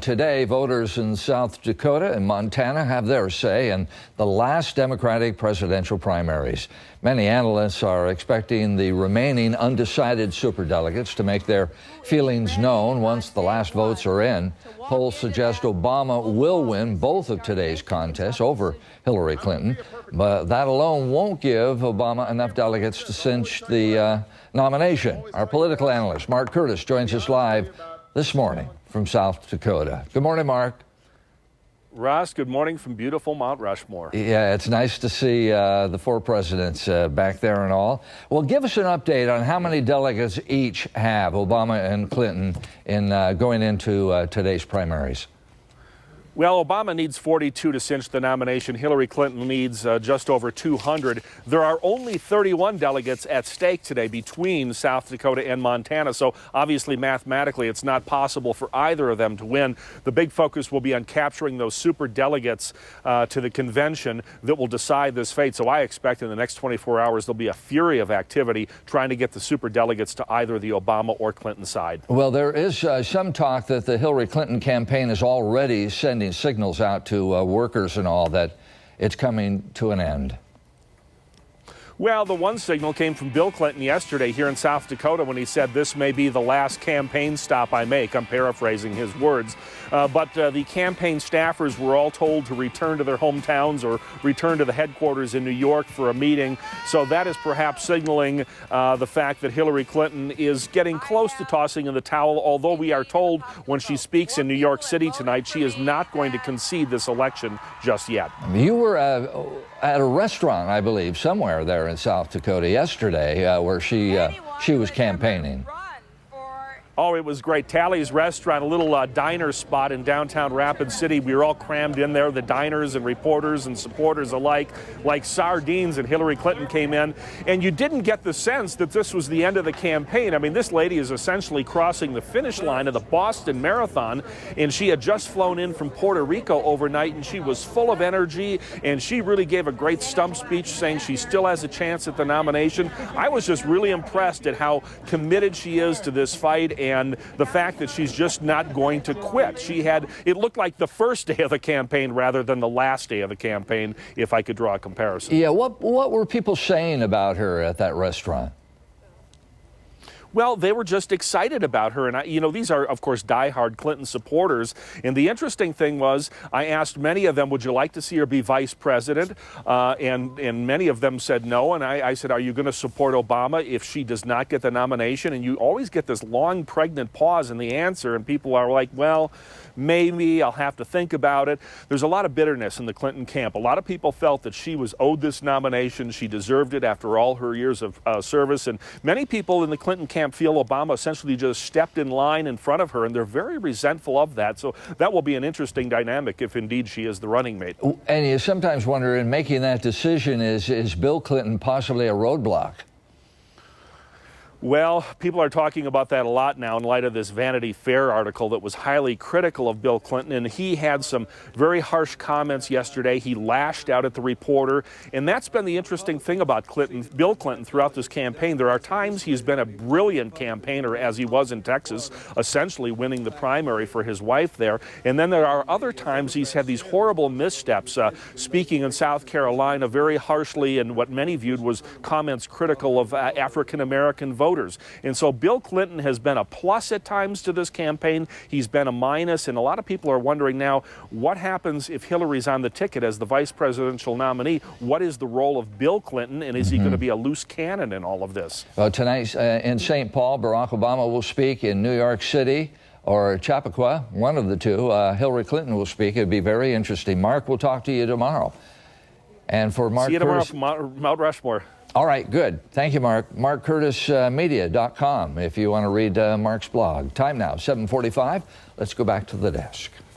Today, voters in South Dakota and Montana have their say in the last Democratic presidential primaries. Many analysts are expecting the remaining undecided superdelegates to make their feelings known once the last votes are in. Polls suggest Obama will win both of today's contests over Hillary Clinton, but that alone won't give Obama enough delegates to cinch the nomination. Our political analyst, Mark Curtis, joins us live this morning from South Dakota. Good morning, Mark. Ross, good morning from beautiful Mount Rushmore. Yeah, it's nice to see the four presidents back there and all. Well, give us an update on how many delegates each have, Obama and Clinton, in going into today's primaries. Well, Obama needs 42 to cinch the nomination. Hillary Clinton needs just over 200. There are only 31 delegates at stake today between South Dakota and Montana. So obviously, mathematically, it's not possible for either of them to win. The big focus will be on capturing those super delegates to the convention that will decide this fate. So I expect in the next 24 hours, there'll be a fury of activity trying to get the super delegates to either the Obama or Clinton side. Well, there is some talk that the Hillary Clinton campaign is already sending signals out to workers and all that it's coming to an end. Well, the one signal came from Bill Clinton yesterday here in South Dakota when he said this may be the last campaign stop I make. I'm paraphrasing his words. But the campaign staffers were all told to return to their hometowns or return to the headquarters in New York for a meeting. So that is perhaps signaling the fact that Hillary Clinton is getting close to tossing in the towel, although we are told when she speaks in New York City tonight, she is not going to concede this election just yet. You were at a restaurant, I believe, somewhere there in South Dakota yesterday where she was campaigning. Oh, it was great. Tally's Restaurant, a little diner spot in downtown Rapid City. We were all crammed in there, the diners and reporters and supporters alike, like sardines, and Hillary Clinton came in. And you didn't get the sense that this was the end of the campaign. I mean, this lady is essentially crossing the finish line of the Boston Marathon, and she had just flown in from Puerto Rico overnight, and she was full of energy, and she really gave a great stump speech saying she still has a chance at the nomination. I was just really impressed at how committed she is to this fight, and the fact that she's just not going to quit. It looked like the first day of the campaign rather than the last day of the campaign, if I could draw a comparison. Yeah, what were people saying about her at that restaurant? Well, they were just excited about her. And, these are, of course, diehard Clinton supporters. And the interesting thing was I asked many of them, would you like to see her be vice president? And many of them said no. And I said, are you going to support Obama if she does not get the nomination? And you always get this long, pregnant pause in the answer. And people are like, well, maybe I'll have to think about it. There's a lot of bitterness in the Clinton camp. A lot of people felt that she was owed this nomination. She deserved it after all her years of service. And many people in the Clinton camp feel Obama essentially just stepped in line in front of her, and they're very resentful of that. So that will be an interesting dynamic if indeed she is the running mate. And you sometimes wonder, in making that decision, is Bill Clinton possibly a roadblock? Well, people are talking about that a lot now in light of this Vanity Fair article that was highly critical of Bill Clinton, and he had some very harsh comments yesterday. He lashed out at the reporter, and that's been the interesting thing about Bill Clinton throughout this campaign. There are times he's been a brilliant campaigner, as he was in Texas, essentially winning the primary for his wife there, and then there are other times he's had these horrible missteps, speaking in South Carolina very harshly and what many viewed was comments critical of African-American voters. And so Bill Clinton has been a plus at times to this campaign. He's been a minus, and a lot of people are wondering now, what happens if Hillary's on the ticket as the vice presidential nominee? What is the role of Bill Clinton, and is he going to be a loose cannon in all of this? Well, tonight in St. Paul, Barack Obama will speak. In New York City or Chappaqua, one of the two, Hillary Clinton will speak. It'd be very interesting. Mark, we'll talk to you tomorrow. And for Mark See you tomorrow Curtis, from Mount Rushmore. All right, good. Thank you, Mark. MarkCurtisMedia.com if you want to read Mark's blog. Time now, 7:45. Let's go back to the desk.